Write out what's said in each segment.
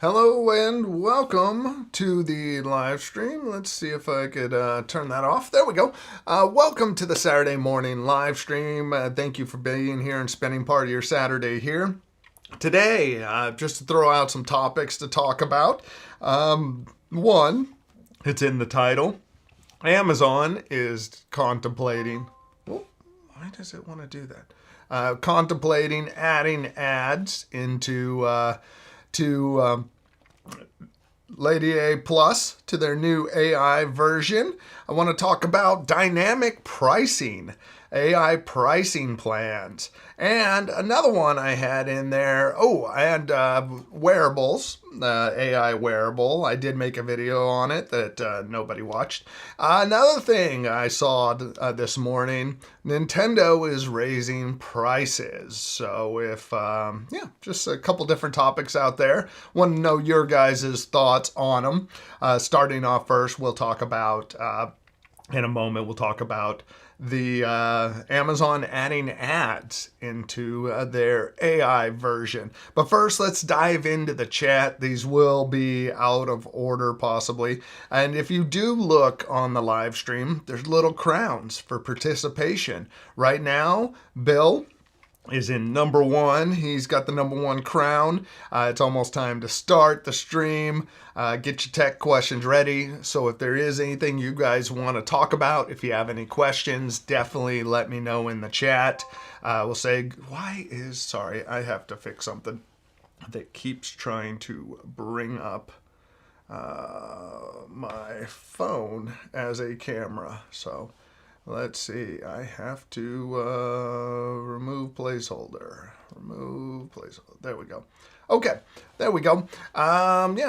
Hello and welcome to the live stream. Let's see if I could turn that off. There we go. Welcome to the Saturday morning live stream. Thank you for being here and spending part of your Saturday here. Today, just to throw out some topics to talk about. One, it's in the title. Amazon is contemplating. Oh, why does it want to do that? Contemplating adding ads to Lady A Plus to their new AI version. I want to talk about dynamic pricing, AI pricing plans. And another one I had in there, wearables, AI wearable. I did make a video on it that nobody watched. Another thing I saw this morning, Nintendo is raising prices. So just a couple different topics out there. Want to know your guys' thoughts on them. Starting off first, in a moment, we'll talk about the Amazon adding ads into their AI version. But first, let's dive into the chat. These will be out of order possibly. And if you do look on the live stream, there's little crowns for participation. Right now, Bill is in number one. He's got the number one crown. It's almost time to start the stream. Get your tech questions ready. So if there is anything you guys want to talk about, if you have any questions, definitely let me know in the chat. We'll say, sorry, I have to fix something that keeps trying to bring up my phone as a camera. So let's see, I have to remove placeholder. There we go. Okay, there we go.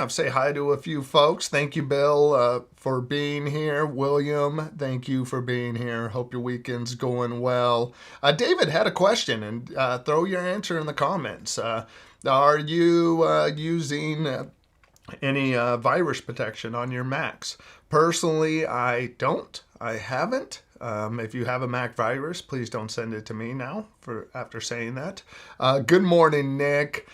Say hi to a few folks. Thank you, Bill, for being here. William, thank you for being here. Hope your weekend's going well. David had a question, and throw your answer in the comments. Are you using any virus protection on your Macs? Personally, I don't. I haven't. If you have a Mac virus, please don't send it to me now after saying that. Good morning, Nick.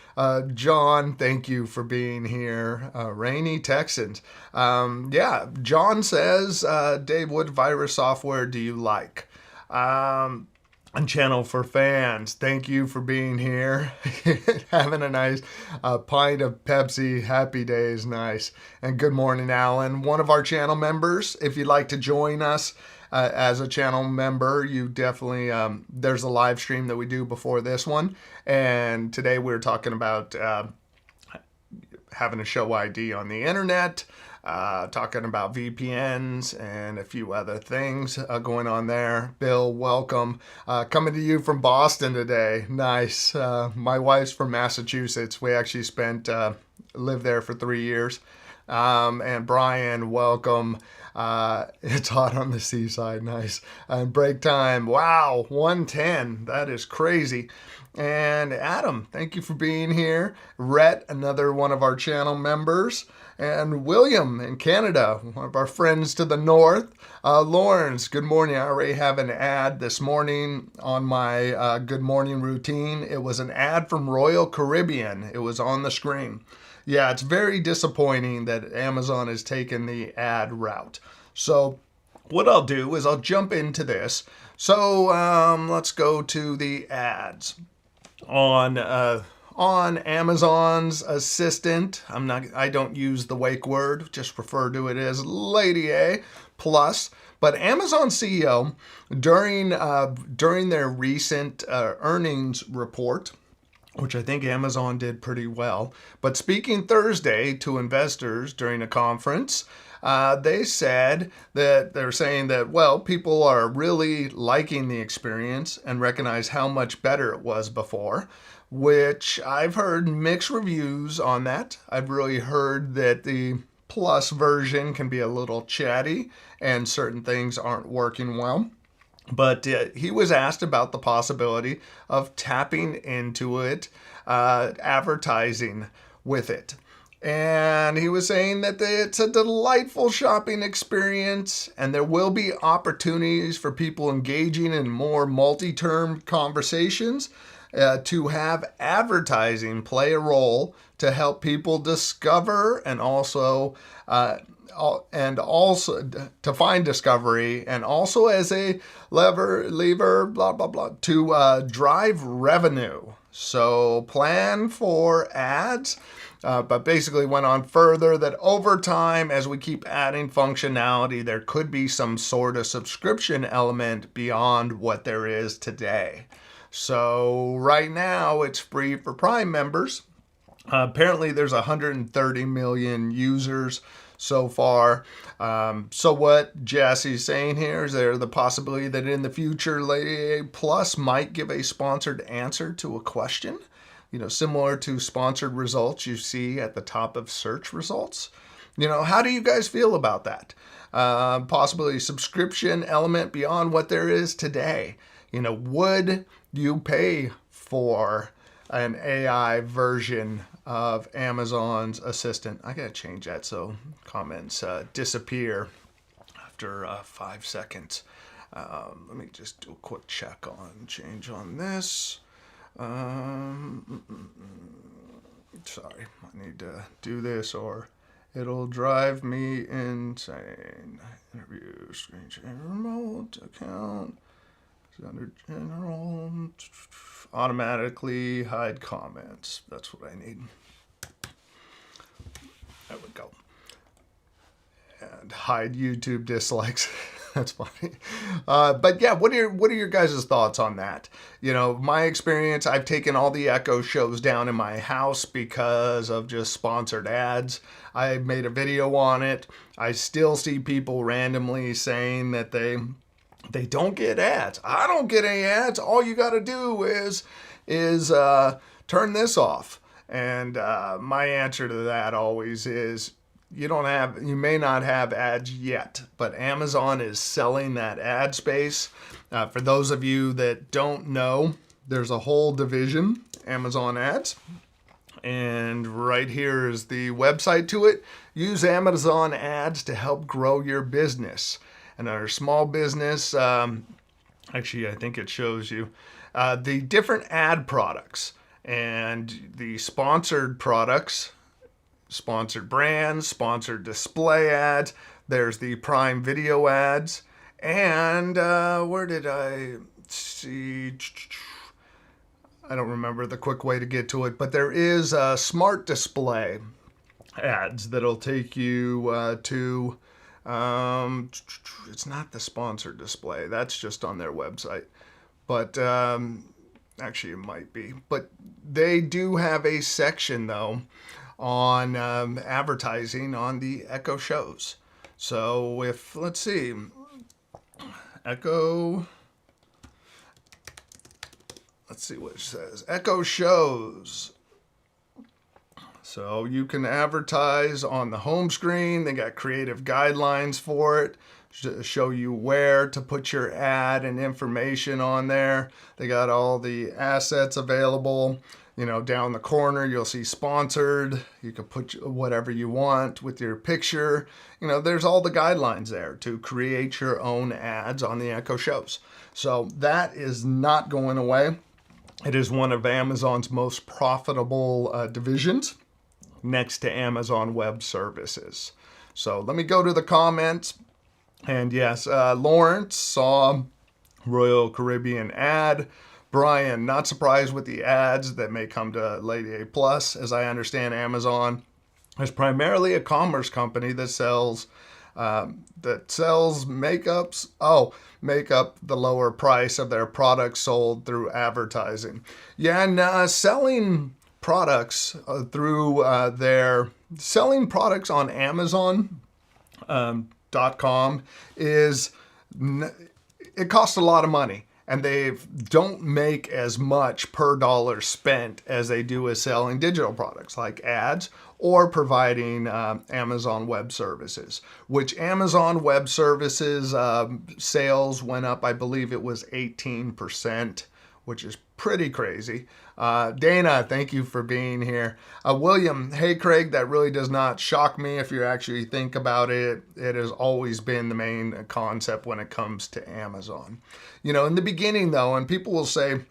John, thank you for being here. Rainy Texans. John says, Dave, what virus software do you like? And Channel for Fans, thank you for being here. Having a nice pint of Pepsi. Happy days, nice. And good morning, Alan. One of our channel members, if you'd like to join us as a channel member, you definitely, there's a live stream that we do before this one. And today we're talking about having a show ID on the internet. Talking about VPNs and a few other things going on there. Bill, welcome. Coming to you from Boston today. Nice. My wife's from Massachusetts. We actually lived there for 3 years. And Brian, welcome. It's hot on the seaside. Nice. And break time. Wow, 110. That is crazy. And Adam, thank you for being here. Rhett, another one of our channel members. And William in Canada, one of our friends to the north. Lawrence, good morning. I already have an ad this morning on my good morning routine. It was an ad from Royal Caribbean. It was on the screen. Yeah, it's very disappointing that Amazon has taken the ad route. So what I'll do is I'll jump into this. So let's go to the ads. On Amazon's assistant, I don't use the wake word, just refer to it as Lady A Plus. But Amazon CEO, during their recent earnings report, which I think Amazon did pretty well, but speaking Thursday to investors during a conference, they're saying that, well, people are really liking the experience and recognize how much better it was before, which I've heard mixed reviews on that. I've really heard that the Plus version can be a little chatty and certain things aren't working well. But he was asked about the possibility of tapping into it, advertising with it. And he was saying that it's a delightful shopping experience and there will be opportunities for people engaging in more multi-term conversations. to have advertising play a role to help people discover and also to find discovery, and also as a lever, blah, blah, blah, to drive revenue. So plan for ads, but basically went on further that over time, as we keep adding functionality, there could be some sort of subscription element beyond what there is today. So right now it's free for Prime members. Apparently there's 130 million users so far. So what Jesse's saying here is there the possibility that in the future Lady A Plus might give a sponsored answer to a question, similar to sponsored results you see at the top of search results. How do you guys feel about that? Possibly subscription element beyond what there is today. Would you pay for an AI version of Amazon's assistant? I gotta change that so comments disappear after 5 seconds. Let me just do a quick change on this. Sorry, I need to do this or it'll drive me insane. Interview, screen share, remote account. Under general, automatically hide comments. That's what I need. There we go. And hide YouTube dislikes. That's funny. But yeah, what are your guys' thoughts on that? My experience, I've taken all the Echo shows down in my house because of just sponsored ads. I made a video on it. I still see people randomly saying that they don't get ads. I don't get any ads. All you got to do is turn this off. And my answer to that always is you may not have ads yet, but Amazon is selling that ad space. For those of you that don't know, there's a whole division, Amazon Ads. And right here is the website to it. Use Amazon Ads to help grow your business. And our small business, actually, I think it shows you the different ad products and the sponsored products, sponsored brands, sponsored display ads. There's the Prime Video ads. And where did I see? I don't remember the quick way to get to it, but there is smart display ads that'll take you to... it's not the sponsored display. That's just on their website. But actually, it might be. But they do have a section, though, on advertising on the Echo shows. So let's see, Echo... Let's see what it says. Echo shows. So you can advertise on the home screen. They got creative guidelines for it, show you where to put your ad and information on there. They got all the assets available. Down the corner, you'll see sponsored. You can put whatever you want with your picture. There's all the guidelines there to create your own ads on the Echo shows. So that is not going away. It is one of Amazon's most profitable divisions, next to Amazon Web Services. So let me go to the comments. And yes, Lawrence saw Royal Caribbean ad. Brian, not surprised with the ads that may come to Lady A Plus. As I understand, Amazon is primarily a commerce company that sells make up the lower price of their products sold through advertising. Yeah, and selling products selling products on Amazon.com it costs a lot of money. And they don't make as much per dollar spent as they do as selling digital products like ads or providing Amazon Web Services, which Amazon Web Services sales went up, I believe it was 18%, which is pretty crazy. Dana, thank you for being here. William, hey Craig, that really does not shock me if you actually think about it. It has always been the main concept when it comes to Amazon. In the beginning though, and people will say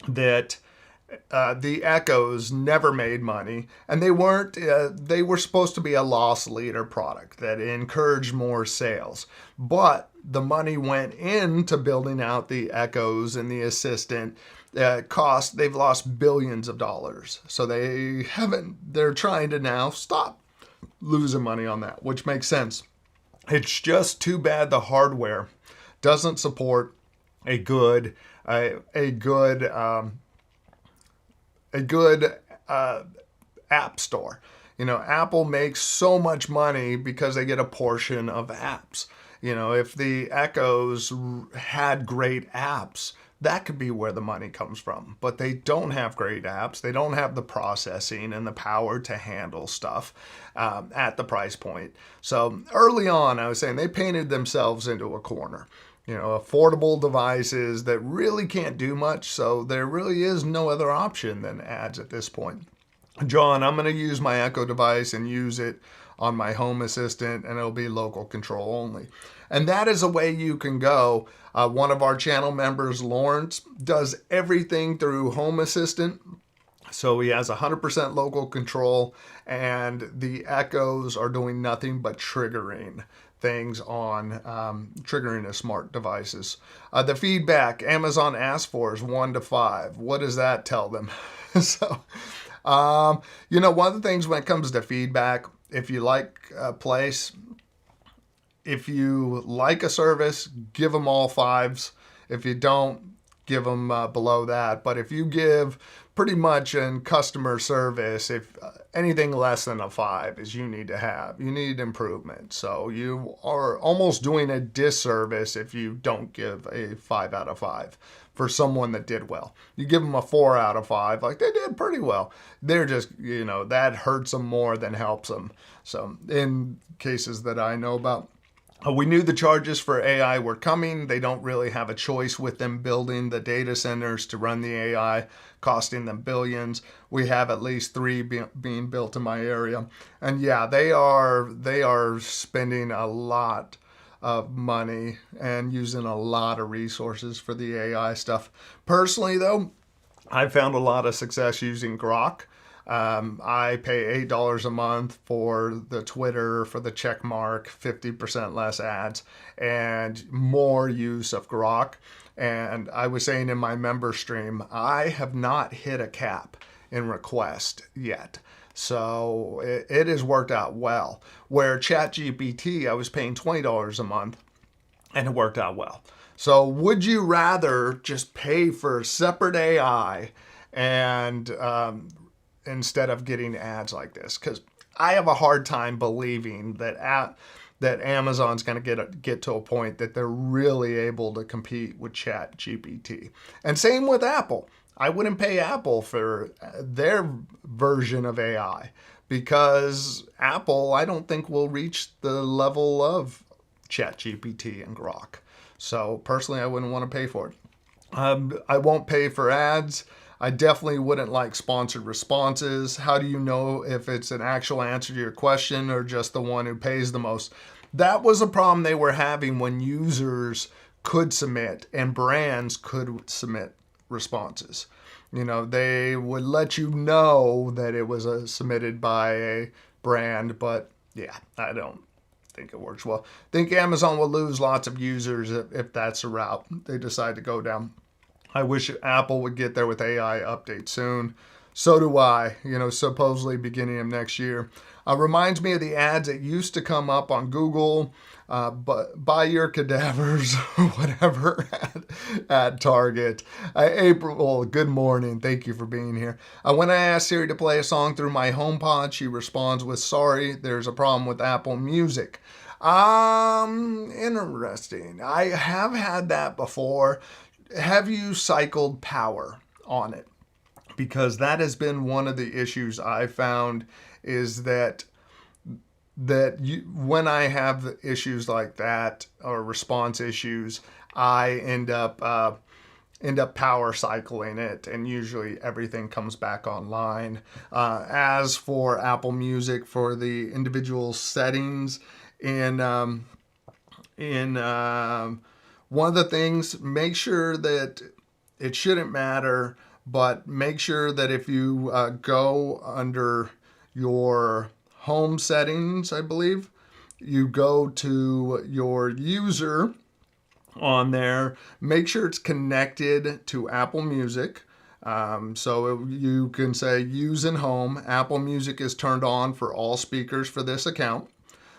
that The Echoes never made money, and they weren't. They were supposed to be a loss leader product that encouraged more sales, but the money went into building out the Echoes and the Assistant. They've lost billions of dollars, so they haven't. They're trying to now stop losing money on that, which makes sense. It's just too bad the hardware doesn't support a good a good a good app store. Apple makes so much money because they get a portion of apps. If the Echoes had great apps, that could be where the money comes from. But they don't have great apps. They don't have the processing and the power to handle stuff at the price point. So early on, I was saying they painted themselves into a corner. Affordable devices that really can't do much. So there really is no other option than ads at this point. John, I'm going to use my Echo device and use it on my Home Assistant, and it'll be local control only. And that is a way you can go. One of our channel members, Lawrence, does everything through Home Assistant. So he has 100% local control, and the Echoes are doing nothing but triggering things on triggering the smart devices. The feedback Amazon asked for is 1 to 5. What does that tell them? So, one of the things when it comes to feedback, if you like a place, if you like a service, give them all 5s. If you don't, give them below that. But if you give pretty much in customer service, if anything less than a 5 is you need improvement. So you are almost doing a disservice if you don't give a 5 out of 5 for someone that did well. You give them a 4 out of 5, like they did pretty well. They're just, that hurts them more than helps them. So in cases that I know about, we knew the charges for AI were coming. They don't really have a choice with them building the data centers to run the AI, costing them billions. We have at least 3 being built in my area. And yeah, they are spending a lot of money and using a lot of resources for the AI stuff. Personally, though, I found a lot of success using Grok. I pay $8 a month for the Twitter, for the check mark, 50% less ads, and more use of Grok. And I was saying in my member stream, I have not hit a cap in request yet. So it has worked out well. Where ChatGPT, I was paying $20 a month, and it worked out well. So would you rather just pay for separate AI and instead of getting ads like this? Because I have a hard time believing that Amazon's going to get to a point that they're really able to compete with ChatGPT. And same with Apple. I wouldn't pay Apple for their version of AI because Apple, I don't think, will reach the level of ChatGPT and Grok. So personally, I wouldn't want to pay for it. I won't pay for ads. I definitely wouldn't like sponsored responses. How do you know if it's an actual answer to your question or just the one who pays the most? That was a problem they were having when users could submit and brands could submit responses. They would let you know that it was submitted by a brand, but yeah, I don't think it works well. I think Amazon will lose lots of users if that's the route they decide to go down. I wish Apple would get there with AI updates soon. So do I, supposedly beginning of next year. Reminds me of the ads that used to come up on Google, but buy your cadavers or whatever at Target. April, good morning. Thank you for being here. When I ask Siri to play a song through my HomePod, she responds with, sorry, there's a problem with Apple Music. Interesting. I have had that before. Have you cycled power on it? Because that has been one of the issues I found is that when I have issues like that or response issues, I end up power cycling it, and usually everything comes back online. As for Apple Music, for the individual settings in one of the things, make sure that it shouldn't matter, but make sure that if you go under your home settings, I believe, you go to your user on there, make sure it's connected to Apple Music. So you can say use in home. Apple Music is turned on for all speakers for this account.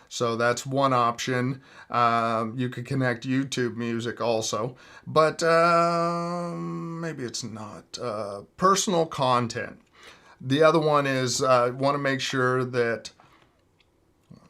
So that's one option. You could connect YouTube Music also, but maybe it's not. Personal content. The other one is want to make sure that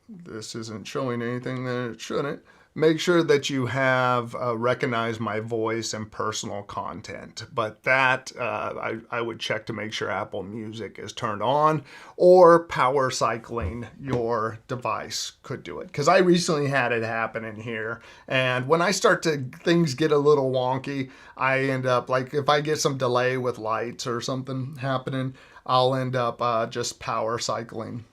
this isn't showing anything that it shouldn't. Make sure that you have recognize my voice and personal content. But that I would check to make sure Apple Music is turned on, or power cycling your device could do it. Because I recently had it happen in here. And when I start to, things get a little wonky, I end up, like if I get some delay with lights or something happening, I'll end up just power cycling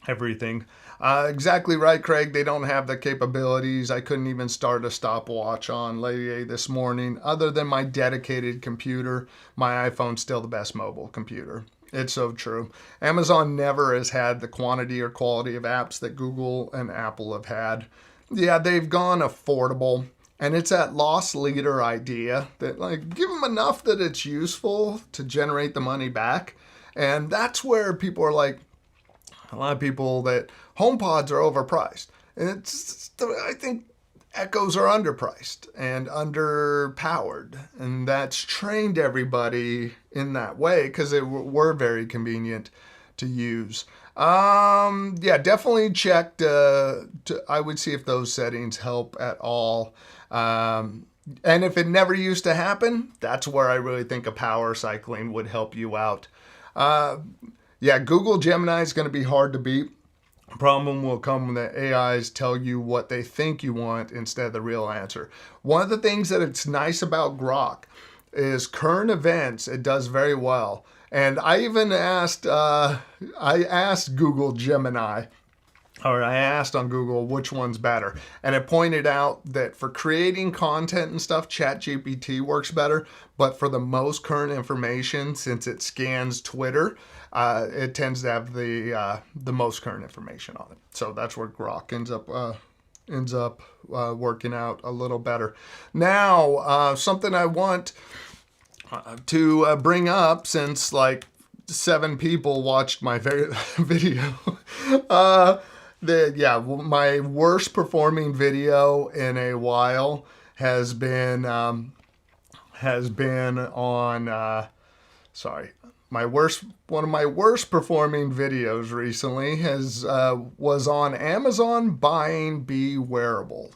everything. Exactly right, Craig. They don't have the capabilities. I couldn't even start a stopwatch on Lady A this morning. Other than my dedicated computer, my iPhone's still the best mobile computer. It's so true. Amazon never has had the quantity or quality of apps that Google and Apple have had. Yeah, they've gone affordable. And it's that loss leader idea that, like, give them enough that it's useful to generate the money back. And that's where people are like, a lot of people, that HomePods are overpriced. And I think Echoes are underpriced and underpowered. And that's trained everybody in that way because they were very convenient to use. Yeah, definitely check. I would see if those settings help at all. And if it never used to happen, that's where I really think a power cycling would help you out. Yeah, Google Gemini is going to be hard to beat. Problem will come when the AIs tell you what they think you want instead of the real answer. One of the things that it's nice about Grok is current events. It does very well. And I even asked, I asked Google Gemini, or I asked on Google which one's better. And it pointed out that for creating content and stuff, ChatGPT works better. But for the most current information, since it scans Twitter, it tends to have the most current information on it. So that's where Grok ends up working out a little better. Now, something I want to bring up, since like 7 people watched my video. My worst performing video in a while has been on one of my worst performing videos recently was on Amazon buying Be Wearable.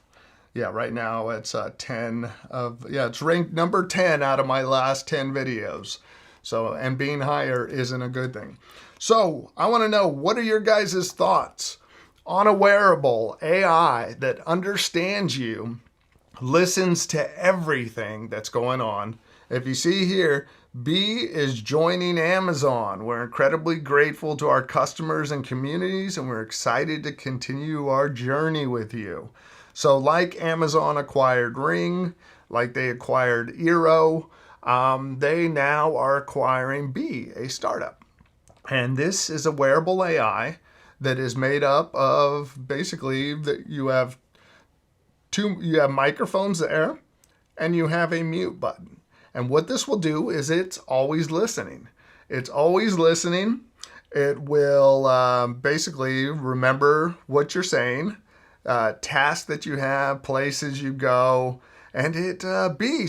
Yeah, right now it's it's ranked number 10 out of my last 10 videos. So, and being higher isn't a good thing. So I want to know, what are your guys' thoughts on a wearable AI that understands you, listens to everything that's going on? If you see here, B is joining Amazon. We're incredibly grateful to our customers and communities, and we're excited to continue our journey with you. So like Amazon acquired Ring, like they acquired Eero, they now are acquiring B, a startup. And this is a wearable AI that is made up of basically that you have microphones there, and you have a mute button. And what this will do is it's always listening. It's always listening. It will basically remember what you're saying, tasks that you have, places you go, and it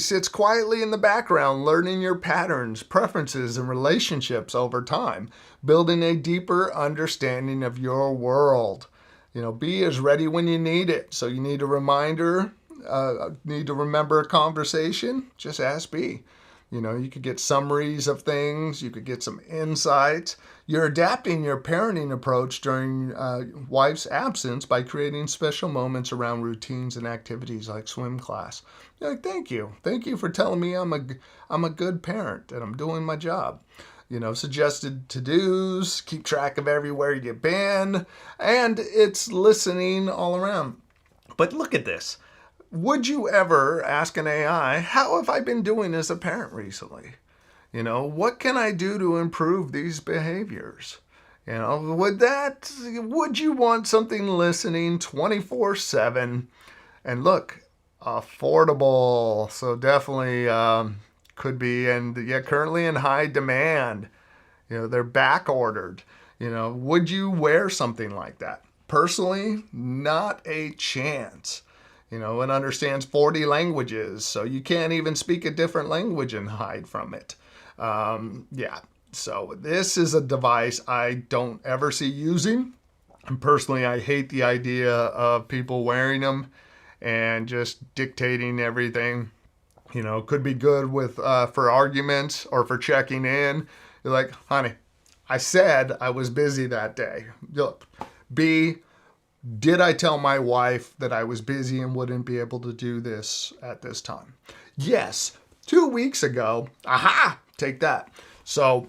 sits quietly in the background, learning your patterns, preferences, and relationships over time, building a deeper understanding of your world. You know, B is ready when you need it. So you need a reminder, need to remember a conversation, just ask B. You know, you could get summaries of things. You could get some insights. You're adapting your parenting approach during wife's absence by creating special moments around routines and activities like swim class. You're like, thank you. Thank you for telling me I'm a good parent and I'm doing my job. You know, suggested to-dos, keep track of everywhere you've been, and it's listening all around. But look at this. Would you ever ask an AI, how have I been doing as a parent recently? What can I do to improve these behaviors? Would you want something listening 24/7? And look, affordable. So definitely could be, and yet currently in high demand. They're back ordered. Would you wear something like that? Personally, not a chance. It understands 40 languages, so you can't even speak a different language and hide from it. Yeah, so this is a device I don't ever see using. And personally, I hate the idea of people wearing them and just dictating everything. Could be good with for arguments or for checking in. You're like, honey, I said I was busy that day. Look, B, did I tell my wife that I was busy and wouldn't be able to do this at this time? Yes, 2 weeks ago. Aha, take that. So,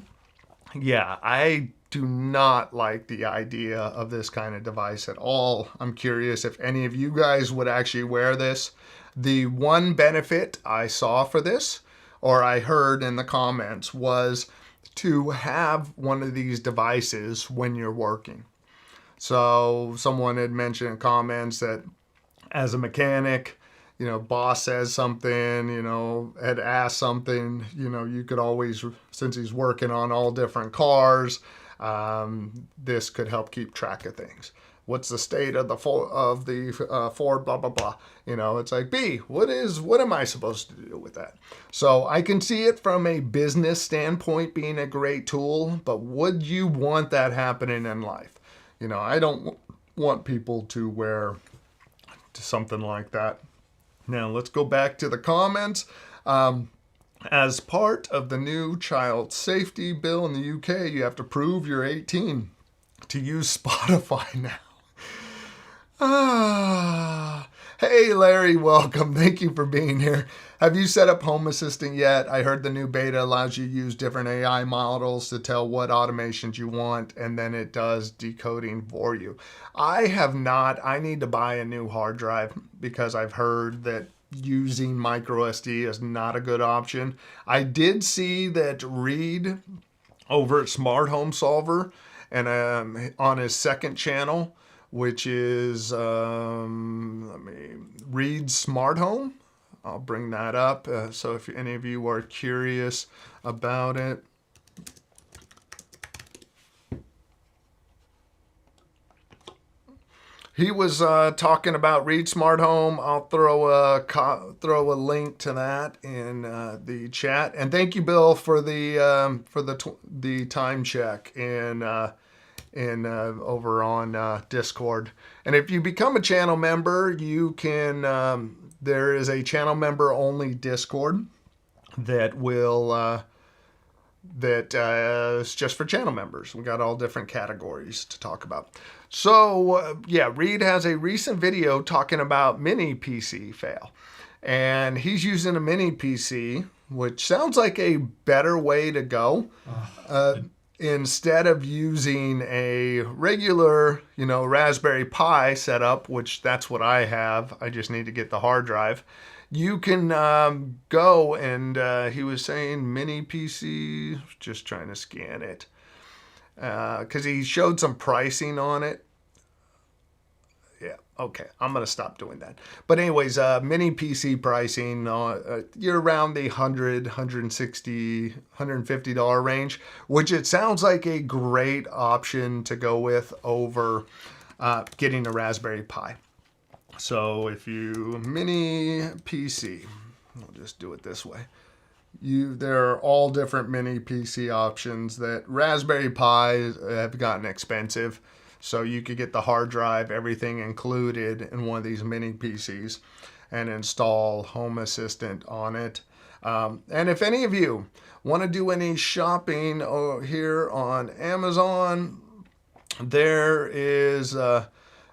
yeah, I do not like the idea of this kind of device at all. I'm curious if any of you guys would actually wear this. The one benefit I saw for this, or I heard in the comments, was to have one of these devices when you're working. So someone had mentioned in comments that as a mechanic, boss says something, had asked something, you could always, since he's working on all different cars, this could help keep track of things. What's the state of the Ford, blah, blah, blah. It's like, B, what am I supposed to do with that? So I can see it from a business standpoint being a great tool, but would you want that happening in life? I don't want people to wear something like that. Now, let's go back to the comments. As part of the new child safety bill in the UK, you have to prove you're 18 to use Spotify now. Hey, Larry, welcome. Thank you for being here. Have you set up Home Assistant yet? I heard the new beta allows you to use different AI models to tell what automations you want, and then it does decoding for you. I have not. I need to buy a new hard drive because I've heard that using micro SD is not a good option. I did see that Reed over at Smart Home Solver and on his second channel, which is Reed Smart Home. I'll bring that up. So if any of you are curious about it. He was talking about Reed Smart Home. I'll throw a link to that in the chat. And thank you, Bill, for the time check in over on Discord. And if you become a channel member, you can. There is a channel member only Discord that will is just for channel members. We got all different categories to talk about. So yeah, Reed has a recent video talking about mini PC fail, and he's using a mini PC, which sounds like a better way to go. Instead of using a regular, Raspberry Pi setup, which that's what I have. I just need to get the hard drive. You can go and he was saying mini PC, just trying to scan it. Because he showed some pricing on it. Yeah, okay, I'm going to stop doing that. But anyways, mini PC pricing, you're around the $100, $160, $150 range, which it sounds like a great option to go with over getting a Raspberry Pi. So if you mini PC, I'll just do it this way. There are all different mini PC options. That Raspberry Pi have gotten expensive, so you could get the hard drive, everything included in one of these mini PCs, and install Home Assistant on it. And if any of you want to do any shopping here on Amazon, there is.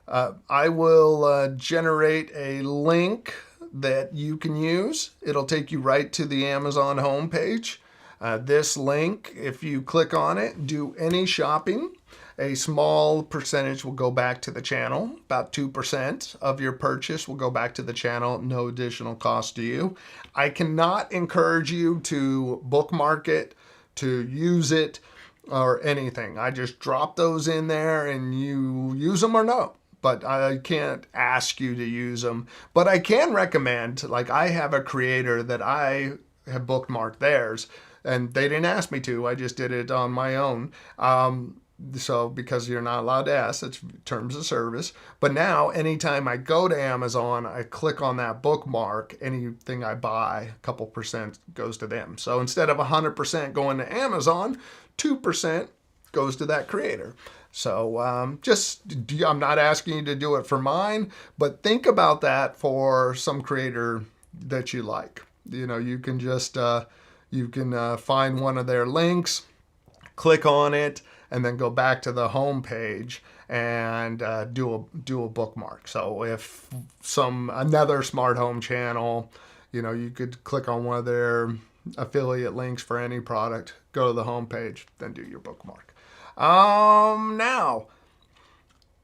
I will generate a link that you can use. It'll take you right to the Amazon homepage. This link, if you click on it, do any shopping, A small percentage will go back to the channel. About 2% of your purchase will go back to the channel, no additional cost to you. I cannot encourage you to bookmark it, to use it, or anything. I just drop those in there and you use them or no. But I can't ask you to use them. But I can recommend, like I have a creator that I have bookmarked theirs, and they didn't ask me to. I just did it on my own. So because you're not allowed to ask, it's terms of service. But now anytime I go to Amazon, I click on that bookmark, anything I buy, a couple percent goes to them. So instead of 100% going to Amazon, 2% goes to that creator. So I'm not asking you to do it for mine, but think about that for some creator that you like. You can just find one of their links, click on it, and then go back to the home page and do a bookmark. So if another smart home channel, you could click on one of their affiliate links for any product, go to the home page, then do your bookmark. Now,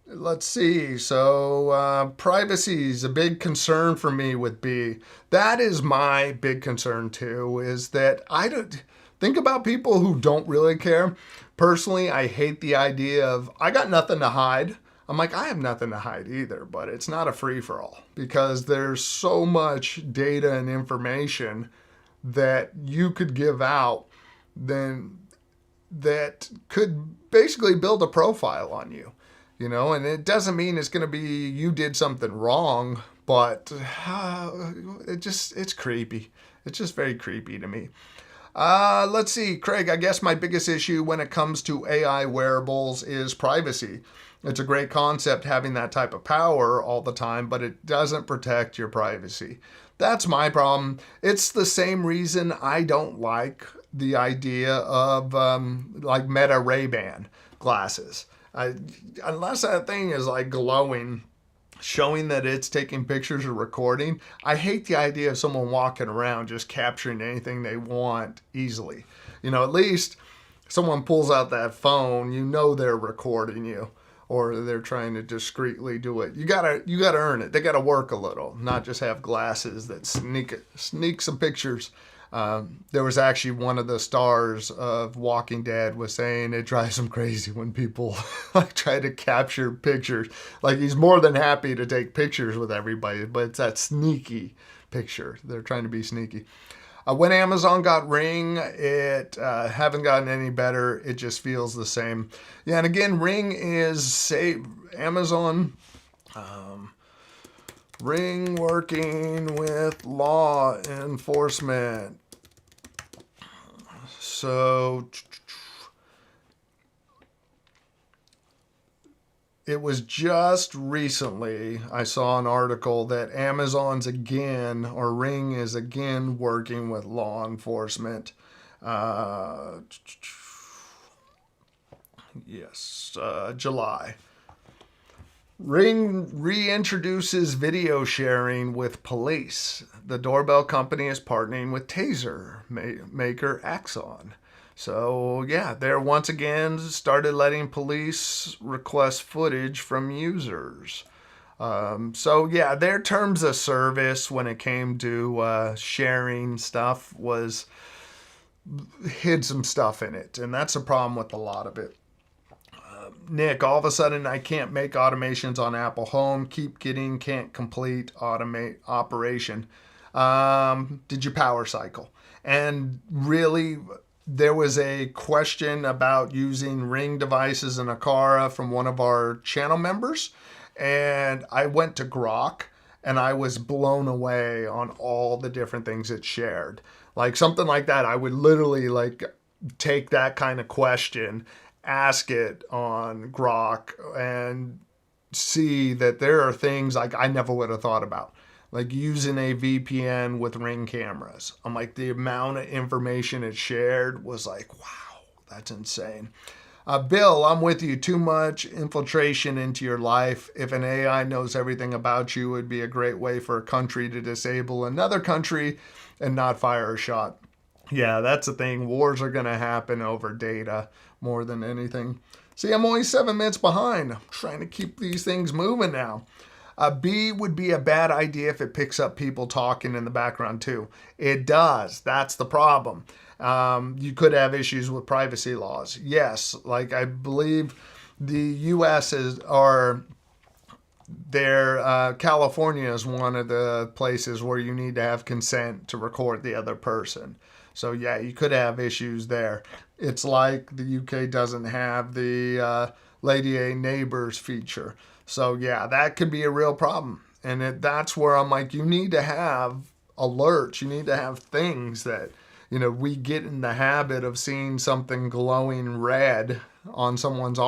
let's see. So privacy is a big concern for me with B. That is my big concern too, is that I don't think about people who don't really care. Personally, I hate the idea of, I got nothing to hide. I'm like, I have nothing to hide either, but it's not a free-for-all because there's so much data and information that you could give out then that could basically build a profile on you, and it doesn't mean it's going to be you did something wrong, but it's creepy. It's just very creepy to me. Let's see, Craig, I guess my biggest issue when it comes to AI wearables is privacy. It's a great concept having that type of power all the time, but it doesn't protect your privacy. That's my problem. It's the same reason I don't like the idea of like Meta Ray-Ban glasses. Unless that thing is like glowing, showing that it's taking pictures or recording, I hate the idea of someone walking around just capturing anything they want easily. At least someone pulls out that phone, they're recording you, or they're trying to discreetly do it. You gotta earn it. They gotta work a little, not just have glasses that sneak some pictures. There was actually one of the stars of Walking Dead was saying it drives him crazy when people like try to capture pictures. Like he's more than happy to take pictures with everybody, but it's that sneaky picture. They're trying to be sneaky. When Amazon got Ring, it haven't gotten any better. It just feels the same. Yeah, and again, Ring is Amazon. Ring working with law enforcement. So it was just recently I saw an article that Amazon's again, or Ring is again working with law enforcement. July. Ring reintroduces video sharing with police. The doorbell company is partnering with taser maker Axon. So yeah, they're once again started letting police request footage from users. So yeah, their terms of service when it came to sharing stuff hid some stuff in it, and that's a problem with a lot of it. Nick, all of a sudden I can't make automations on Apple Home. Can't complete operation. Did you power cycle? And really, there was a question about using Ring devices in a car from one of our channel members. And I went to Grok and I was blown away on all the different things it shared. Like something like that, I would literally like take that kind of question, ask it on Grok, and see that there are things like I never would have thought about, like using a VPN with Ring cameras. I'm like, the amount of information it shared was like, wow, that's insane. Bill, I'm with you. Too much infiltration into your life. If an AI knows everything about you, it would be a great way for a country to disable another country and not fire a shot. Yeah, that's the thing. Wars are going to happen over data more than anything. See, I'm only 7 minutes behind. I'm trying to keep these things moving now. B would be a bad idea if it picks up people talking in the background too. It does. That's the problem. You could have issues with privacy laws. Yes, like I believe the U.S. are there. California is one of the places where you need to have consent to record the other person. So yeah, you could have issues there. It's like the UK doesn't have the Lady A Neighbors feature. So yeah, that could be a real problem. And that's where I'm like, you need to have alerts. You need to have things that, we get in the habit of seeing something glowing red on someone's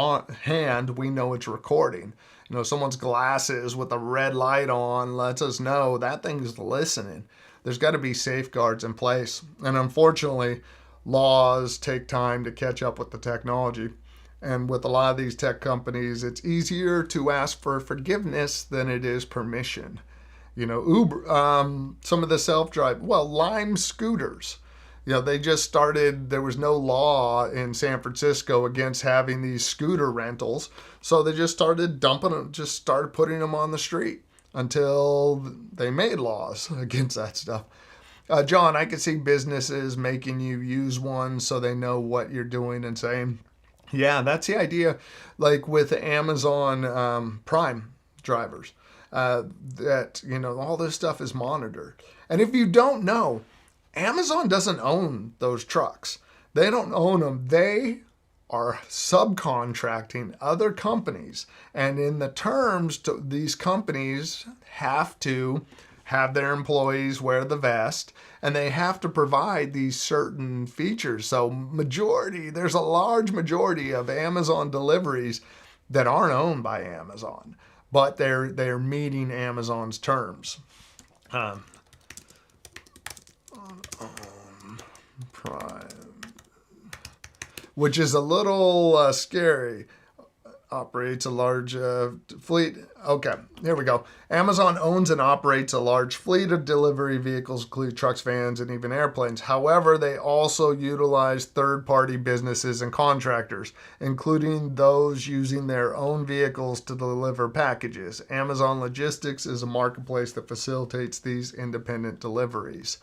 hand. We know it's recording. Someone's glasses with a red light on lets us know that thing's listening. There's got to be safeguards in place. And unfortunately, laws take time to catch up with the technology. And with a lot of these tech companies, it's easier to ask for forgiveness than it is permission. Uber, some of the self-drive, Lime scooters. They just started, there was no law in San Francisco against having these scooter rentals. So they just started dumping them, just started putting them on the street until they made laws against that stuff. John, I could see businesses making you use one so they know what you're doing and saying. Yeah, that's the idea. Like with Amazon Prime drivers, that, all this stuff is monitored. And if you don't know, Amazon doesn't own those trucks. They don't own them. They are subcontracting other companies. And in the terms, these companies have to have their employees wear the vest, and they have to provide these certain features. So there's a large majority of Amazon deliveries that aren't owned by Amazon, but they're meeting Amazon's terms. Prime, which is a little scary. Operates a large fleet. Okay, here we go. Amazon owns and operates a large fleet of delivery vehicles, including trucks, vans, and even airplanes. However, they also utilize third-party businesses and contractors, including those using their own vehicles to deliver packages. Amazon Logistics is a marketplace that facilitates these independent deliveries.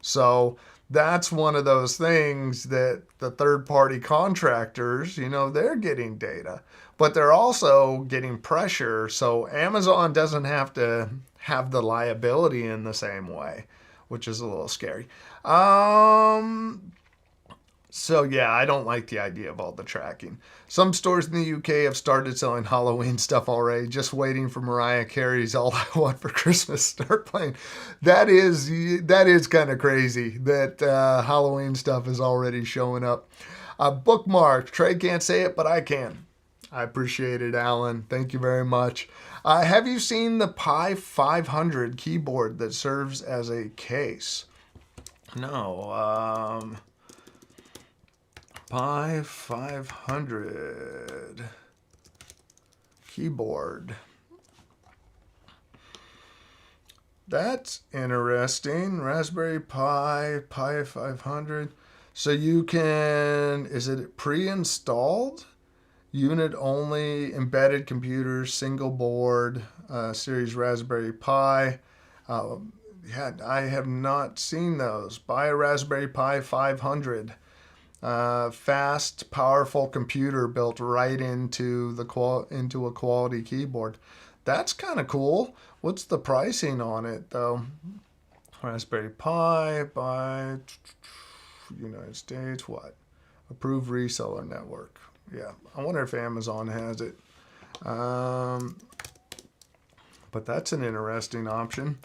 So that's one of those things that the third-party contractors, they're getting data, but they're also getting pressure. So Amazon doesn't have to have the liability in the same way, which is a little scary. So yeah, I don't like the idea of all the tracking. Some stores in the UK have started selling Halloween stuff already, just waiting for Mariah Carey's All I Want for Christmas to start playing. That is kind of crazy that Halloween stuff is already showing up. Bookmark. Trey can't say it, but I can. I appreciate it, Alan. Thank you very much. Have you seen the Pi 500 keyboard that serves as a case? No. Pi 500 keyboard. That's interesting. Raspberry Pi 500. So you can, is it pre-installed? Unit only, embedded computers, single board, series Raspberry Pi. Yeah, I have not seen those. Buy a Raspberry Pi 500. Fast, powerful computer built right into a quality keyboard. That's kind of cool. What's the pricing on it though? Raspberry Pi by United States. What? Approved reseller network. Yeah, I wonder if Amazon has it. But that's an interesting option.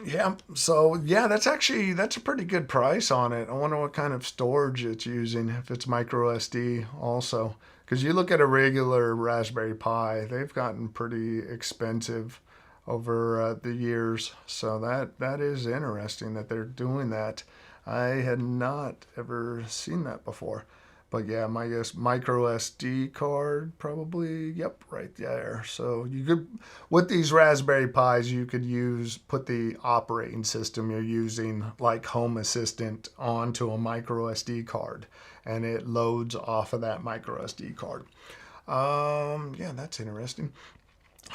Yeah, so yeah, that's a pretty good price on it. I wonder what kind of storage it's using, if it's micro SD also. Because you look at a regular Raspberry Pi, they've gotten pretty expensive over the years. So that is interesting that they're doing that. I had not ever seen that before. But yeah, my guess micro SD card probably, yep, right there. So you could, with these Raspberry Pis, you could put the operating system you're using, like Home Assistant, onto a micro SD card, and it loads off of that micro SD card. Yeah, that's interesting.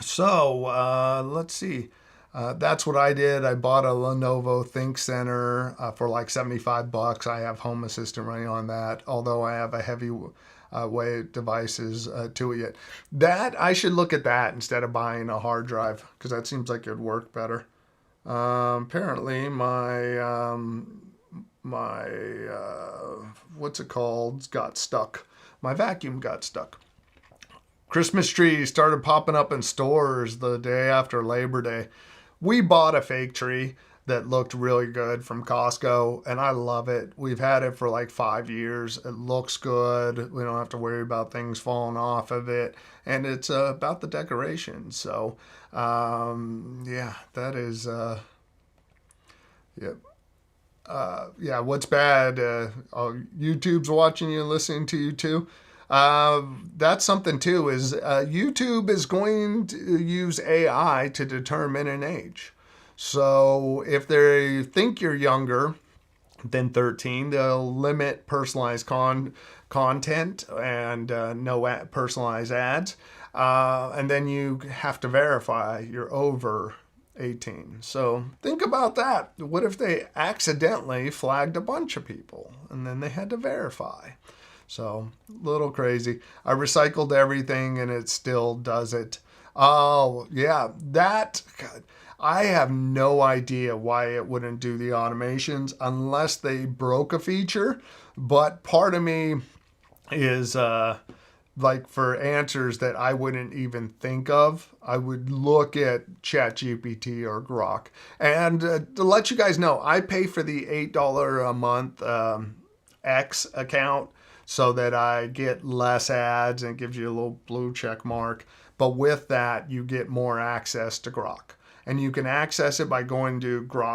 So let's see. That's what I did. I bought a Lenovo ThinkCentre for like $75. I have Home Assistant running on that, although I have a heavy weight devices to it yet. That I should look at that instead of buying a hard drive, because that seems like it'd work better. Apparently, my what's it called got stuck. My vacuum got stuck. Christmas trees started popping up in stores the day after Labor Day. We bought a fake tree that looked really good from Costco, and I love it. We've had it for like 5 years. It looks good. We don't have to worry about things falling off of it, and it's about the decoration. So, yeah, that is, yep. Yeah, what's bad? YouTube's watching you, listening to you too. That's something too, is YouTube is going to use AI to determine an age. So if they think you're younger than 13, they'll limit personalized content and no personalized ads. And then you have to verify you're over 18. So think about that. What if they accidentally flagged a bunch of people and then they had to verify? So, a little crazy. I recycled everything and it still does it. Oh, yeah, God, I have no idea why it wouldn't do the automations unless they broke a feature. But part of me is like, for answers that I wouldn't even think of, I would look at ChatGPT or Grok. And to let you guys know, I pay for the $8 a month X account, so that I get less ads and it gives you a little blue check mark. But with that, you get more access to Grok. And you can access it by going to grok.com,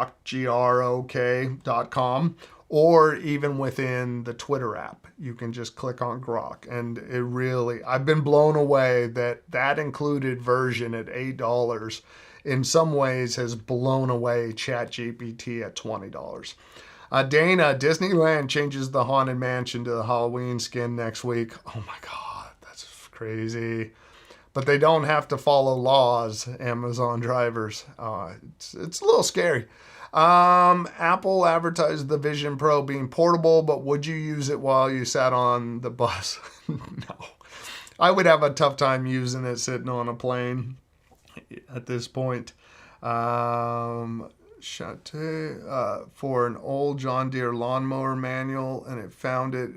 or even within the Twitter app. You can just click on Grok. And it really, I've been blown away that included version at $8 in some ways has blown away ChatGPT at $20. Dana, Disneyland changes the Haunted Mansion to the Halloween skin next week. Oh my God, that's crazy. But they don't have to follow laws, Amazon drivers. It's a little scary. Apple advertised the Vision Pro being portable, but would you use it while you sat on the bus? No. I would have a tough time using it sitting on a plane at this point. For an old John Deere lawnmower manual, and it found it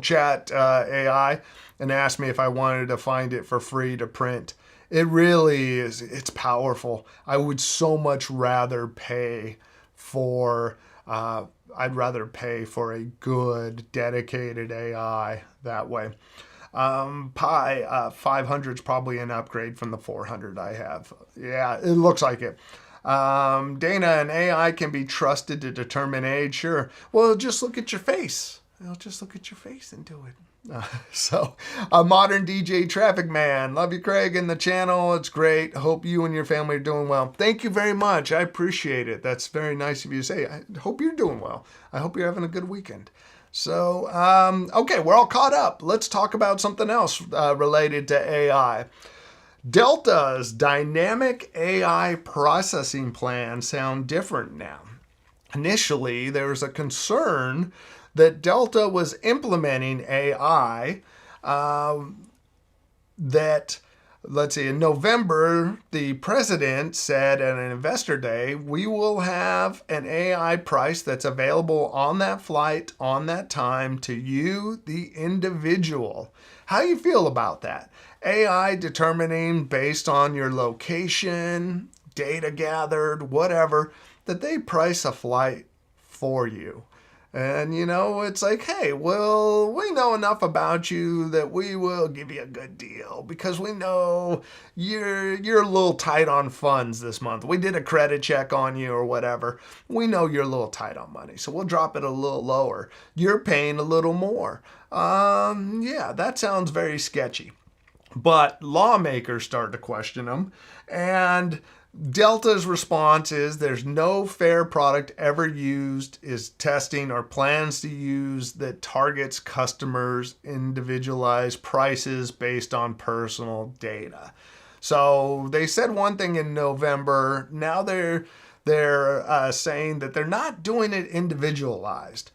chat AI, and asked me if I wanted to find it for free to print. It really is, it's powerful. I would so much rather pay for I'd rather pay for a good dedicated AI that way. Pi 500 is probably an upgrade from the 400 I have. Yeah, it looks like it. Dana, an AI can be trusted to determine age. Sure. Well, just look at your face. It'll just look at your face and do it. A modern DJ Traffic Man. Love you, Craig, and the channel. It's great. Hope you and your family are doing well. Thank you very much. I appreciate it. That's very nice of you to say. I hope you're doing well. I hope you're having a good weekend. So, okay, we're all caught up. Let's talk about something else related to AI. Delta's dynamic AI processing plans sound different now. Initially, there was a concern that Delta was implementing AI in November, the president said at an investor day, we will have an AI price that's available on that flight, on that time, to you, the individual. How do you feel about that? AI determining based on your location, data gathered, whatever, that they price a flight for you. And, you know, it's like, hey, well, we know enough about you that we will give you a good deal because we know you're a little tight on funds this month. We did a credit check on you or whatever. We know you're a little tight on money, so we'll drop it a little lower. You're paying a little more. Yeah, that sounds very sketchy. But lawmakers start to question them, and Delta's response is there's no fair product ever used, is testing, or plans to use that targets customers' individualized prices based on personal data. So they said one thing in November. Now they're saying that they're not doing it individualized,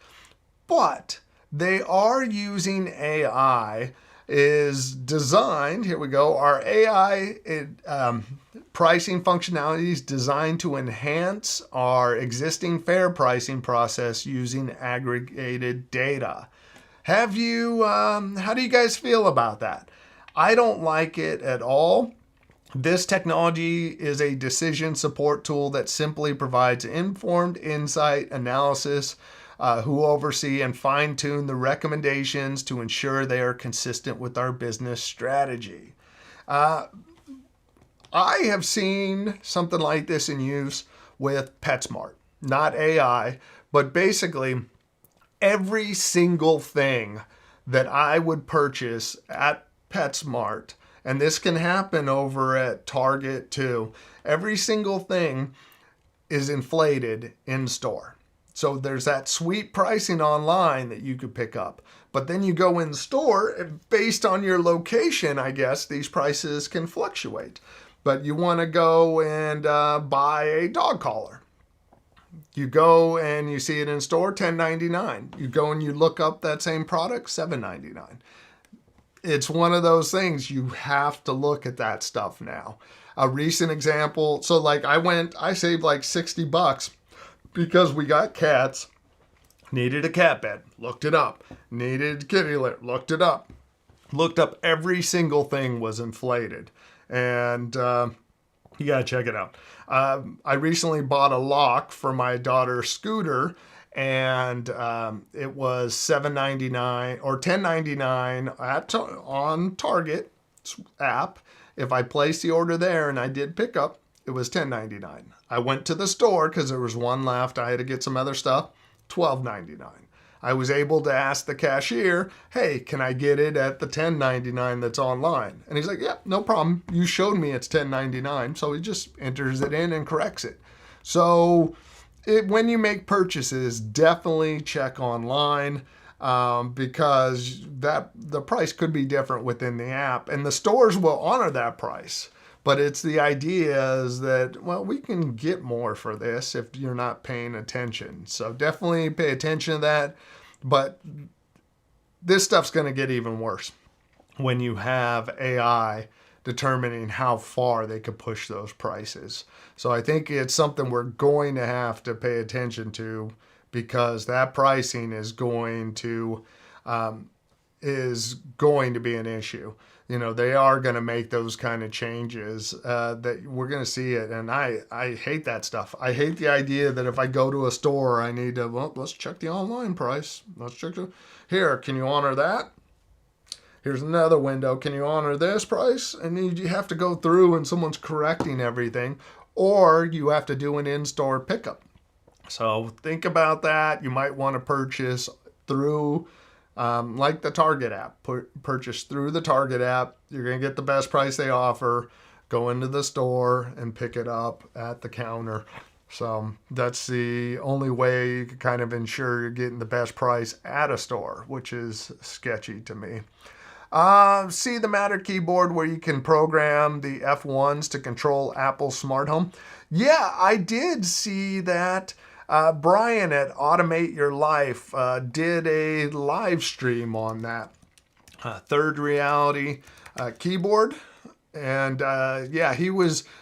but they are using AI is designed, here we go, our AI pricing functionality is designed to enhance our existing fair pricing process using aggregated data. How do you guys feel about that? I don't like it at all. This technology is a decision support tool that simply provides informed insight analysis who oversee and fine-tune the recommendations to ensure they are consistent with our business strategy. I have seen something like this in use with PetSmart, not AI, but basically every single thing that I would purchase at PetSmart, and this can happen over at Target too, every single thing is inflated in store. So there's that sweet pricing online that you could pick up. But then you go in store, and based on your location, I guess, these prices can fluctuate. But you want to go and buy a dog collar. You go and you see it in store, $10.99. You go and you look up that same product, $7.99. It's one of those things you have to look at that stuff now. A recent example, so like I saved like $60 because we got cats, needed a cat bed, looked it up, needed kitty litter, looked it up, looked up every single thing was inflated. And you gotta check it out. I recently bought a lock for my daughter's scooter, and it was $7.99 or $10.99 on Target app. If I placed the order there and I did pick up, it was $10.99. I went to the store because there was one left. I had to get some other stuff, $12.99. I was able to ask the cashier, hey, can I get it at the $10.99 that's online? And he's like, yeah, no problem. You showed me it's $10.99. So he just enters it in and corrects it. So when you make purchases, definitely check online because the price could be different within the app. And the stores will honor that price. But it's the idea is that, well, we can get more for this if you're not paying attention. So definitely pay attention to that. But this stuff's going to get even worse when you have AI determining how far they could push those prices. So I think it's something we're going to have to pay attention to because that pricing is going to be an issue. You know, they are going to make those kind of changes that we're going to see it. And I hate that stuff. I hate the idea that if I go to a store, I need to, well, let's check the online price. Let's check here. Can you honor that? Here's another window. Can you honor this price? And you have to go through and someone's correcting everything, or you have to do an in-store pickup. So think about that. You might want to purchase through like the Target app. Purchase through the Target app. You're going to get the best price they offer. Go into the store and pick it up at the counter. So that's the only way you can kind of ensure you're getting the best price at a store, which is sketchy to me. See the Matter keyboard where you can program the F1s to control Apple's smart home? Yeah, I did see that. Brian at Automate Your Life did a live stream on that Third Reality keyboard. And yeah,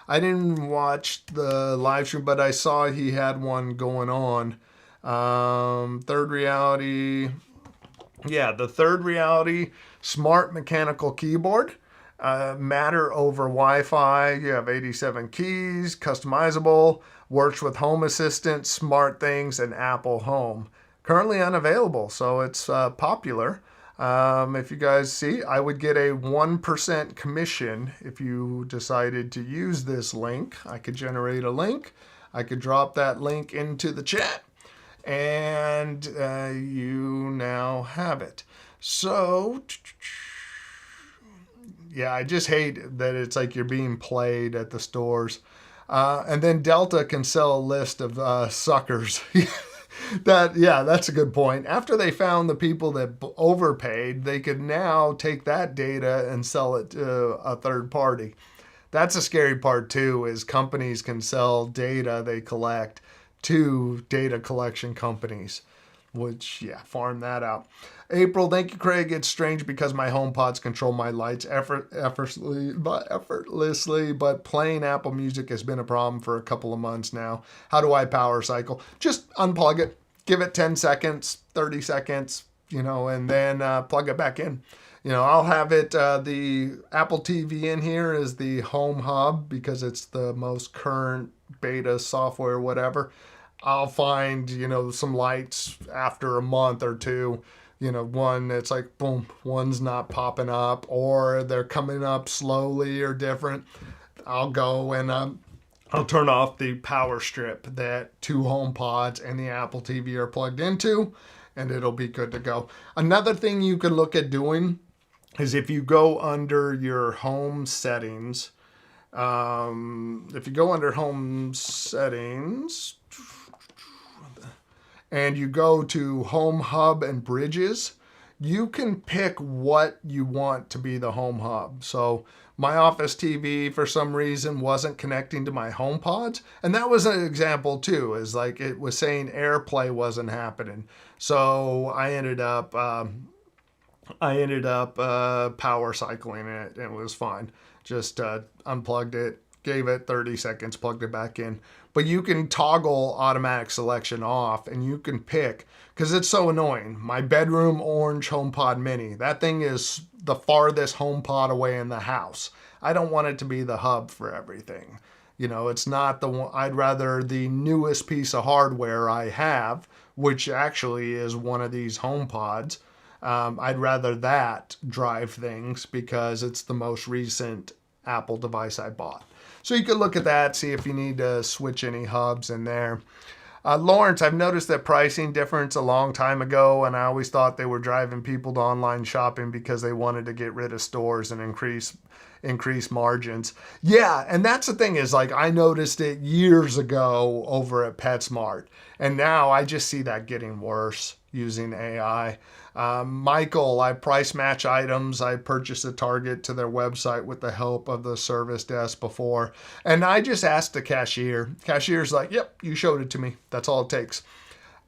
I didn't watch the live stream, but I saw he had one going on. Third Reality. Yeah, the Third Reality smart mechanical keyboard. Matter over Wi-Fi. You have 87 keys, customizable, works with Home Assistant, SmartThings, and Apple Home. currently unavailable, so it's popular. If you guys see, I would get a 1% commission if you decided to use this link. I could generate a link. I could drop that link into the chat, and you now have it. So, yeah, I just hate that it's like you're being played at the stores. And then Delta can sell a list of suckers. That's a good point. After they found the people that overpaid, they could now take that data and sell it to a third party. That's a scary part too, is companies can sell data they collect to data collection companies, which, yeah, farm that out. April, thank you, Craig. It's strange because my HomePods control my lights effortlessly, but playing Apple Music has been a problem for a couple of months now. How do I power cycle? Just unplug it, give it 10 seconds, 30 seconds, and then plug it back in. I'll have it, the Apple TV in here is the home hub because it's the most current beta software, whatever. I'll find, some lights after a month or two, one that's like, boom, one's not popping up or they're coming up slowly or different. I'll go and I'll turn off the power strip that 2 HomePods and the Apple TV are plugged into, and it'll be good to go. Another thing you can look at doing is if you go under your home settings, if you go under home settings and you go to home hub and bridges, you can pick what you want to be the home hub. So my office TV for some reason wasn't connecting to my HomePods, and that was an example too, is like it was saying AirPlay wasn't happening. So I ended up power cycling it, and it was fine. Just unplugged it, gave it 30 seconds, plugged it back in. But you can toggle automatic selection off, and you can pick, because it's so annoying. My bedroom orange HomePod mini, that thing is the farthest HomePod away in the house. I don't want it to be the hub for everything. It's not the one. I'd rather the newest piece of hardware I have, which actually is one of these HomePods. I'd rather that drive things because it's the most recent Apple device I bought. So you can look at that, see if you need to switch any hubs in there. Lawrence, I've noticed that pricing difference a long time ago, and I always thought they were driving people to online shopping because they wanted to get rid of stores and increase margins. Yeah, and that's the thing is, like, I noticed it years ago over at PetSmart, and now I just see that getting worse using AI. Michael, I price match items. I purchased a Target to their website with the help of the service desk before. And I just asked the cashier. Cashier's like, yep, you showed it to me. That's all it takes.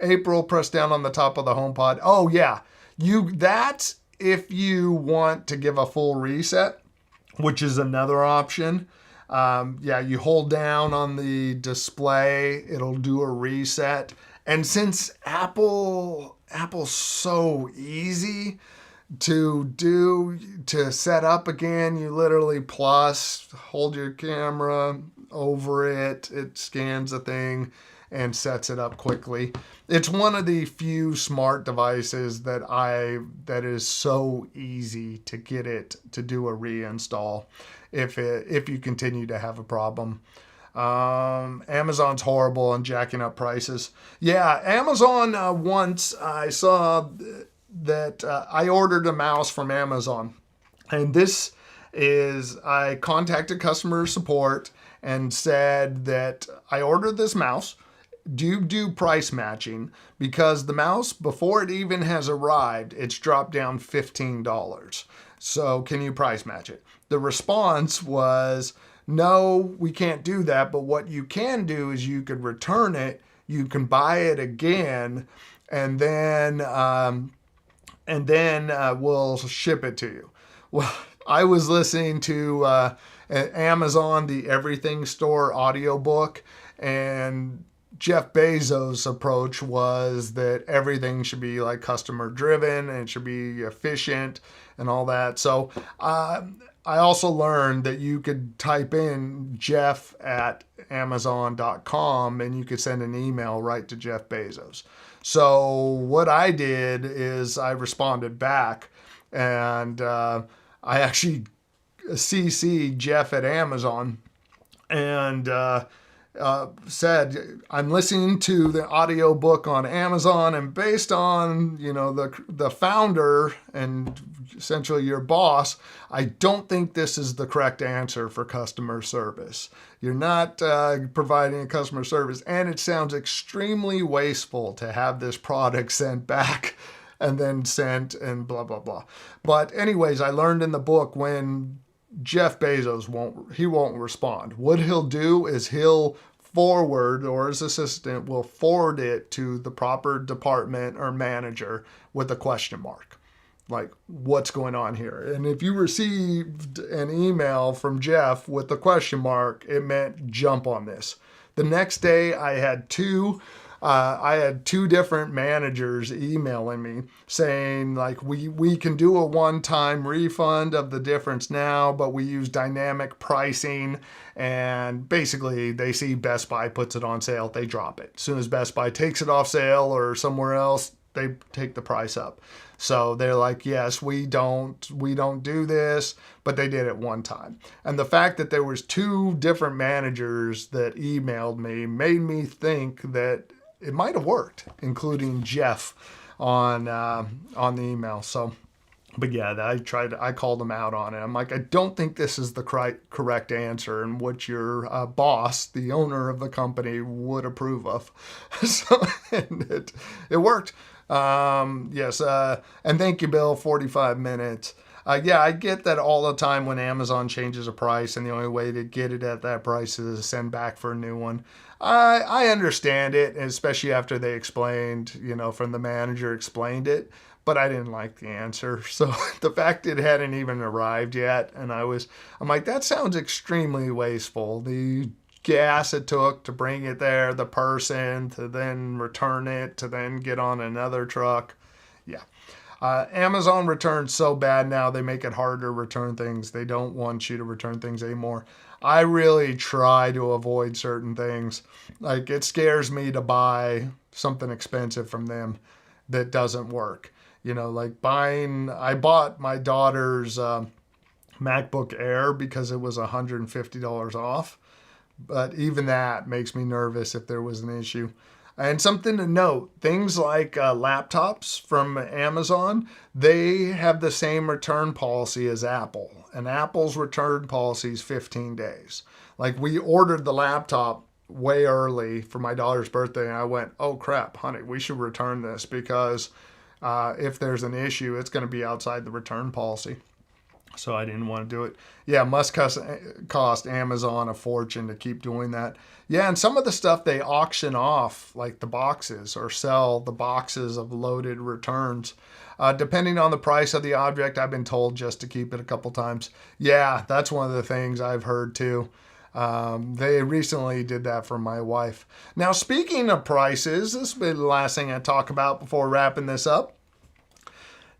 April, press down on the top of the HomePod. Oh, yeah. That's if you want to give a full reset, which is another option. You hold down on the display. It'll do a reset. And since Apple's so easy to set up again, you literally hold your camera over it, it scans the thing and sets it up quickly. It's one of the few smart devices that is so easy to get it to do a reinstall if you continue to have a problem. Amazon's horrible on jacking up prices. Yeah, Amazon, once I saw that I ordered a mouse from Amazon, and I contacted customer support and said that I ordered this mouse. Do you do price matching? Because the mouse, before it even has arrived, it's dropped down $15. So can you price match it? The response was, no, we can't do that. But what you can do is you could return it. You can buy it again, and then we'll ship it to you. Well, I was listening to Amazon, the Everything Store audiobook, and Jeff Bezos' approach was that everything should be like customer driven and it should be efficient and all that. So I also learned that you could type in Jeff at Amazon.com and you could send an email right to Jeff Bezos. So what I did is I responded back, and I actually CC Jeff at Amazon, and said, I'm listening to the audio book on Amazon, and based on, the founder and essentially your boss, I don't think this is the correct answer for customer service. You're not providing a customer service, and it sounds extremely wasteful to have this product sent back and then sent and blah, blah, blah. But anyways, I learned in the book when Jeff Bezos won't respond. What he'll do is he'll forward, or his assistant will forward it to the proper department or manager with a question mark. Like, what's going on here? And if you received an email from Jeff with a question mark, it meant jump on this. The next day I had two different managers emailing me saying, like, we can do a one-time refund of the difference now, but we use dynamic pricing. And basically they see Best Buy puts it on sale, they drop it. As soon as Best Buy takes it off sale or somewhere else, they take the price up. So they're like, yes, we don't do this, but they did it one time. And the fact that there was two different managers that emailed me made me think that it might have worked, including Jeff on the email. So, but yeah, I called him out on it. I'm like, I don't think this is the correct answer and what your boss, the owner of the company, would approve of. So, and it worked. Yes. And thank you, Bill, 45 minutes. Yeah, I get that all the time when Amazon changes a price and the only way to get it at that price is to send back for a new one. I understand it, especially after they explained, from the manager explained it, but I didn't like the answer. So the fact it hadn't even arrived yet, and I'm like, that sounds extremely wasteful. The gas it took to bring it there, the person to then return it, to then get on another truck. Yeah. Amazon returns so bad now, they make it harder to return things. They don't want you to return things anymore. I really try to avoid certain things. Like, it scares me to buy something expensive from them that doesn't work. Like I bought my daughter's MacBook Air because it was $150 off. But even that makes me nervous if there was an issue. And something to note, things like laptops from Amazon, they have the same return policy as Apple. And Apple's return policy is 15 days. Like, we ordered the laptop way early for my daughter's birthday, and I went, oh crap, honey, we should return this because if there's an issue, it's going to be outside the return policy. So I didn't want to do it. Yeah, must cost Amazon a fortune to keep doing that. Yeah, and some of the stuff they auction off, like the boxes, or sell the boxes of loaded returns. Depending on the price of the object, I've been told just to keep it a couple times. Yeah, that's one of the things I've heard too. They recently did that for my wife. Now, speaking of prices, this will be the last thing I talk about before wrapping this up.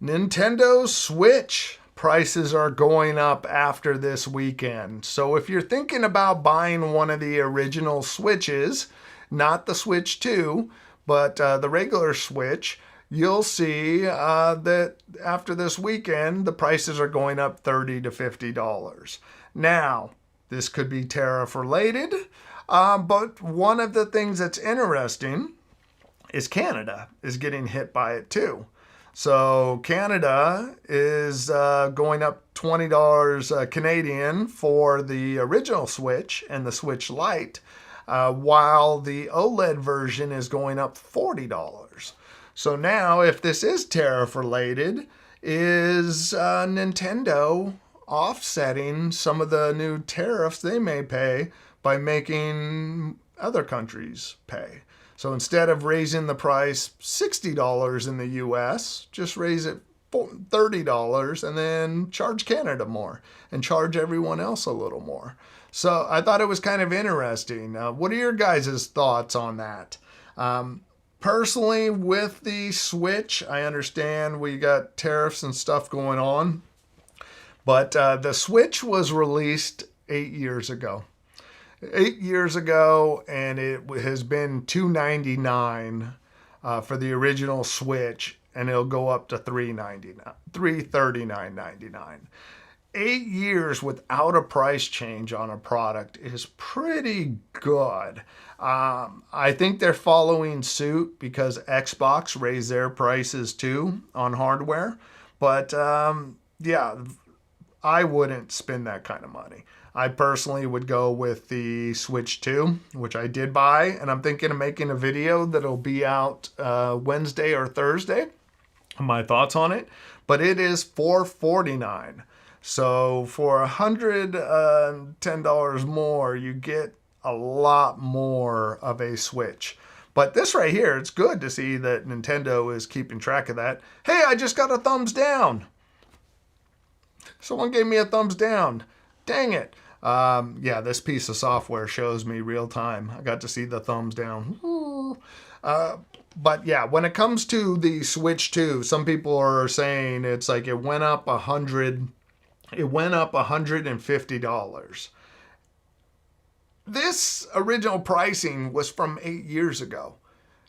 Nintendo Switch prices are going up after this weekend. So if you're thinking about buying one of the original Switches, not the Switch 2, but the regular Switch, you'll see that after this weekend, the prices are going up $30 to $50. Now, this could be tariff related, but one of the things that's interesting is Canada is getting hit by it too. So Canada is going up $20 Canadian for the original Switch and the Switch Lite, while the OLED version is going up $40. So now, if this is tariff related, is Nintendo offsetting some of the new tariffs they may pay by making other countries pay? So instead of raising the price $60 in the US, just raise it $30 and then charge Canada more and charge everyone else a little more. So I thought it was kind of interesting. What are your guys' thoughts on that? Personally, with the Switch, I understand we got tariffs and stuff going on, but the Switch was released 8 years ago. 8 years ago, and it has been $299 for the original Switch, and it'll go up to $339.99. 8 years without a price change on a product is pretty good. I think they're following suit because Xbox raised their prices too on hardware. But yeah, I wouldn't spend that kind of money. I personally would go with the Switch 2, which I did buy, and I'm thinking of making a video that'll be out Wednesday or Thursday. My thoughts on it, but it is $449. So for $110 more, you get a lot more of a Switch. But this right here, it's good to see that Nintendo is keeping track of that. Hey, I just got a thumbs down. Someone gave me a thumbs down. Dang it. Yeah, this piece of software shows me real time. I got to see the thumbs down. But yeah, when it comes to the Switch 2, some people are saying it's like it went up $150. This original pricing was from 8 years ago.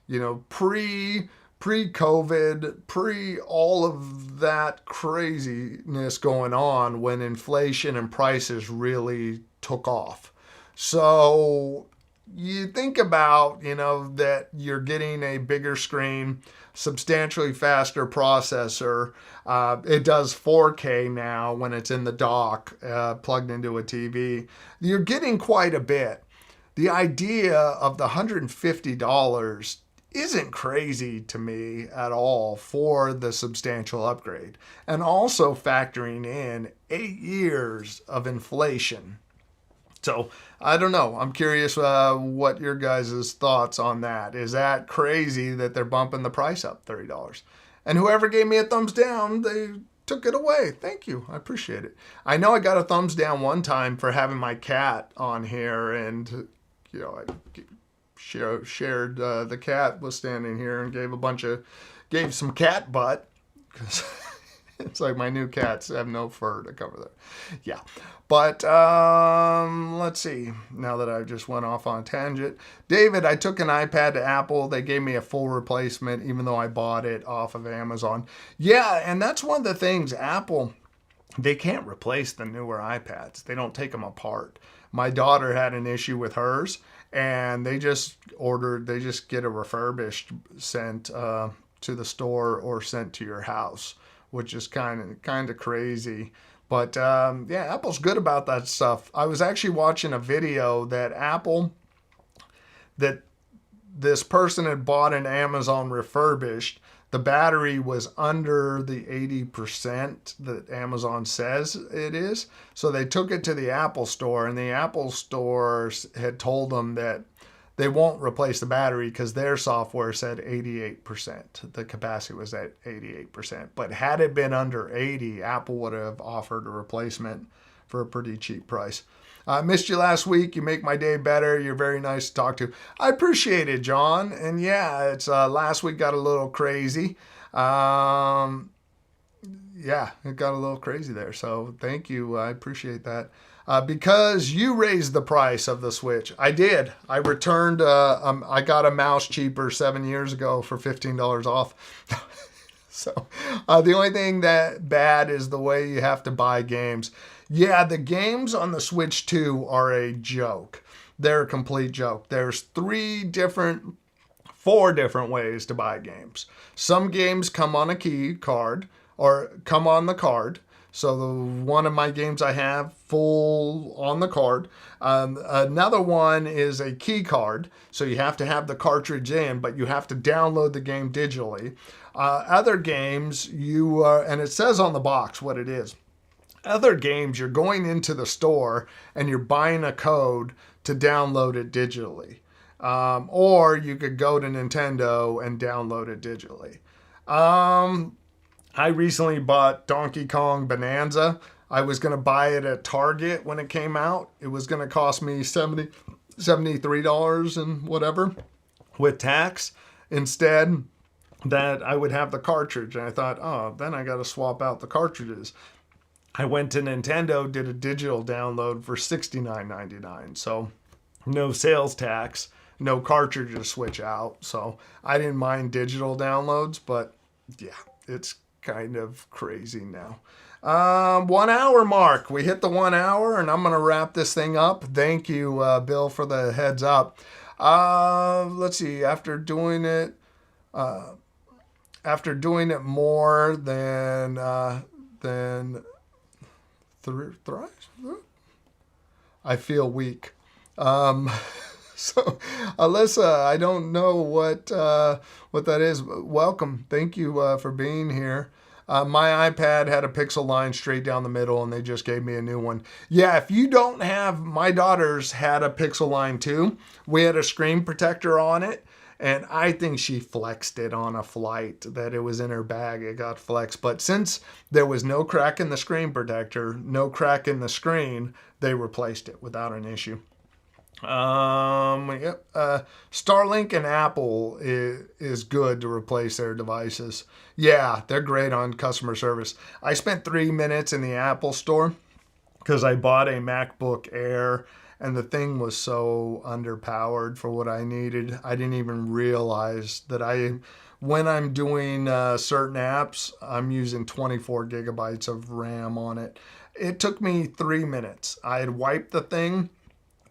You know, pre-COVID, pre all of that craziness going on when inflation and prices really took off. So you think about, you know, that you're getting a bigger screen, substantially faster processor. It does 4K now when it's in the dock, plugged into a TV. You're getting quite a bit. The idea of the $150 isn't crazy to me at all for the substantial upgrade. And also factoring in 8 years of inflation. So I don't know. I'm curious what your guys' thoughts on that. Is that crazy that they're bumping the price up $30? And whoever gave me a thumbs down, they took it away. Thank you. I appreciate it. I know I got a thumbs down one time for having my cat on here, and you know, I shared the cat was standing here and gave some cat butt because it's like my new cats have no fur to cover that. Yeah. But let's see. Now that I just went off on a tangent. David, I took an iPad to Apple. They gave me a full replacement, even though I bought it off of Amazon. Yeah, and that's one of the things. Apple, they can't replace the newer iPads. They don't take them apart. My daughter had an issue with hers, and they just get a refurbished sent to the store or sent to your house, which is kind of crazy. But yeah, Apple's good about that stuff. I was actually watching a video that this person had bought an Amazon refurbished. The battery was under the 80% that Amazon says it is. So they took it to the Apple store, and the Apple store had told them that they won't replace the battery because their software said 88%. The capacity was at 88%. But had it been under 80, Apple would have offered a replacement for a pretty cheap price. I missed you last week. You make my day better. You're very nice to talk to. I appreciate it, John. And yeah, it's last week got a little crazy. Yeah, it got a little crazy there. So thank you. I appreciate that. Because you raised the price of the Switch. I did. I returned, I got a mouse cheaper 7 years ago for $15 off. So the only thing that bad is the way you have to buy games. Yeah, the games on the Switch 2 are a joke. They're a complete joke. There's 4 different ways to buy games. Some games come on a key card or come on the card. So one of my games I have full on the card. Another one is a key card. So you have to have the cartridge in, but you have to download the game digitally. Other games, and it says on the box what it is. Other games, you're going into the store and you're buying a code to download it digitally. Or you could go to Nintendo and download it digitally. I recently bought Donkey Kong Bonanza. I was going to buy it at Target when it came out. It was going to cost me $73 and whatever with tax. Instead, that I would have the cartridge. And I thought, oh, then I got to swap out the cartridges. I went to Nintendo, did a digital download for $69.99. So no sales tax. no cartridge to switch out. So I didn't mind digital downloads, but yeah, it's kind of crazy now. 1 hour mark. We hit the 1 hour, and I'm going to wrap this thing up. Thank you, Bill, for the heads up. Let's see. After doing it more than thrice, I feel weak. So, Alyssa, I don't know what that is. Welcome. Thank you for being here. My iPad had a pixel line straight down the middle, and they just gave me a new one. Yeah, if you don't have, my daughter's had a pixel line too. We had a screen protector on it, and I think she flexed it on a flight that it was in her bag. It got flexed. But since there was no crack in the screen protector, no crack in the screen, they replaced it without an issue. Starlink and Apple is good to replace their devices. Yeah, they're great on customer service. I spent 3 minutes in the Apple store because I bought a MacBook Air, and the thing was so underpowered for what I needed. I didn't even realize that when I'm doing certain apps, I'm using 24 gigabytes of RAM on it. It took me 3 minutes. I had wiped the thing,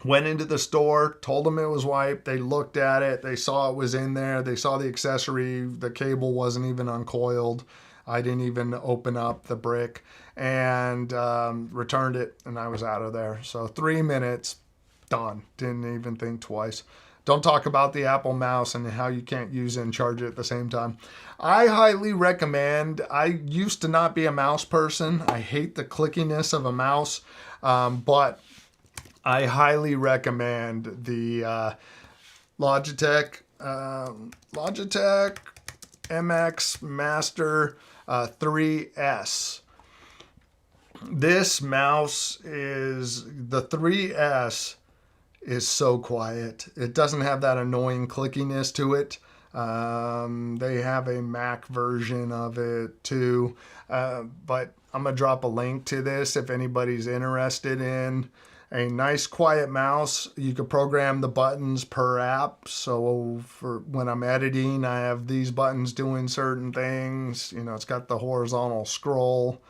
went into the store, told them it was wiped. They looked at it. They saw it was in there. They saw the accessory. The cable wasn't even uncoiled. I didn't even open up the brick, and returned it, and I was out of there. So 3 minutes, done. Didn't even think twice. Don't talk about the Apple mouse and how you can't use it and charge it at the same time. I highly recommend. I used to not be a mouse person. I hate the clickiness of a mouse, but I highly recommend the Logitech MX Master 3S. This mouse the 3S is so quiet. It doesn't have that annoying clickiness to it. They have a Mac version of it too, but I'm gonna drop a link to this if anybody's interested in a nice quiet mouse. You could program the buttons per app. So for when I'm editing, I have these buttons doing certain things. You know, it's got the horizontal scroll,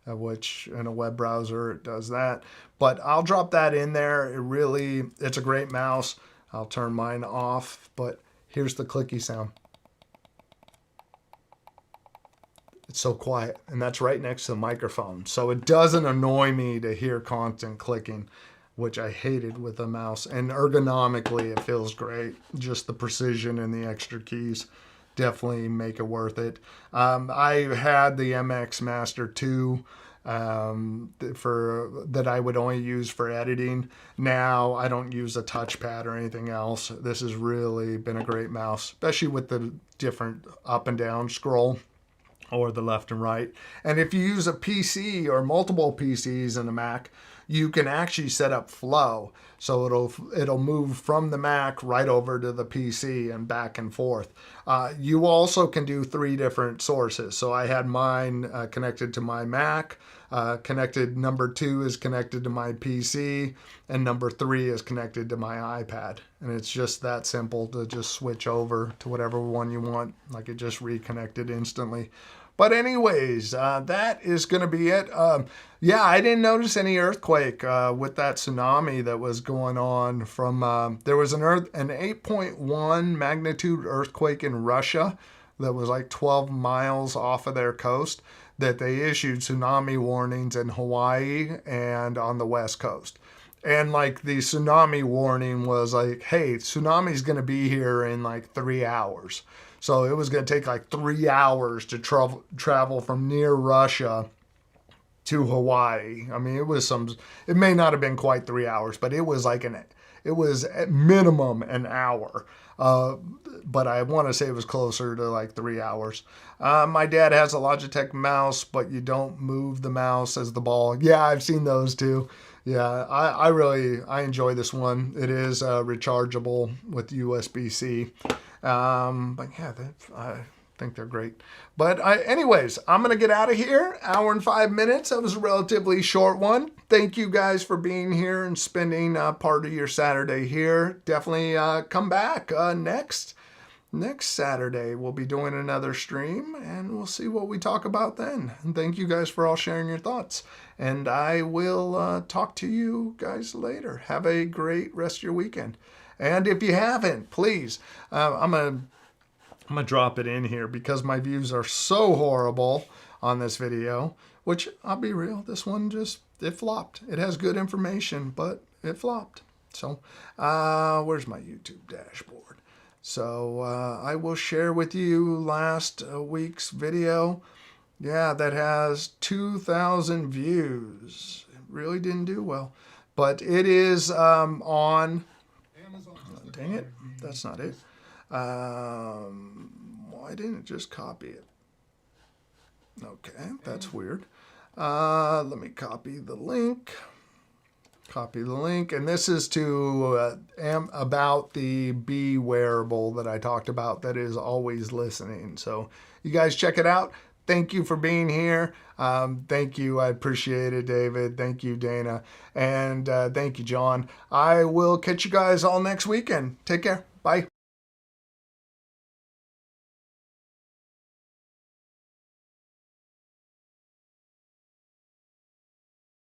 which in a web browser, it does that. But I'll drop that in there. It's a great mouse. I'll turn mine off, but here's the clicky sound. It's so quiet, and that's right next to the microphone. So it doesn't annoy me to hear constant clicking, which I hated with a mouse. And ergonomically, it feels great. Just the precision and the extra keys definitely make it worth it. I had the MX Master 2 that I would only use for editing. Now I don't use a touchpad or anything else. This has really been a great mouse, especially with the different up and down scroll, or the left and right. And if you use a PC or multiple PCs in a Mac, you can actually set up flow. So it'll move from the Mac right over to the PC and back and forth. You also can do 3 different sources. So I had mine connected to my Mac. Number 2 is connected to my PC, and number 3 is connected to my iPad. And it's just that simple to just switch over to whatever one you want. Like, it just reconnected instantly. But anyways, that is going to be it. Yeah, I didn't notice any earthquake with that tsunami that was going on from, there was an 8.1 magnitude earthquake in Russia that was like 12 miles off of their coast, that they issued tsunami warnings in Hawaii and on the West Coast. And like the tsunami warning was like, hey, tsunami's going to be here in like 3 hours. So it was going to take like 3 hours to travel from near Russia to Hawaii. I mean, it may not have been quite 3 hours, but it was at minimum an hour. But I want to say it was closer to like 3 hours. My dad has a Logitech mouse, but you don't move the mouse as the ball. Yeah, I've seen those too. Yeah, I enjoy this one. It is rechargeable with USB-C. But yeah, think they're great. But anyways, I'm going to get out of here. Hour and 5 minutes. That was a relatively short one. Thank you guys for being here and spending part of your Saturday here. Definitely come back next Saturday. We'll be doing another stream, and we'll see what we talk about then. And thank you guys for all sharing your thoughts. And I will talk to you guys later. Have a great rest of your weekend. And if you haven't, please, I'm going to drop it in here because my views are so horrible on this video, which I'll be real, this one it flopped. It has good information, but it flopped. So where's my YouTube dashboard? So I will share with you last week's video. Yeah, that has 2,000 views. It really didn't do well. But it is on Amazon. Dang it, that's not it. Why didn't it just copy it? Okay, that's weird. Let me copy the link. Copy the link. And this is to about the Be wearable that I talked about that is always listening. So you guys check it out. Thank you for being here. Thank you. I appreciate it, David. Thank you, Dana. And thank you, John. I will catch you guys all next weekend. Take care. Bye.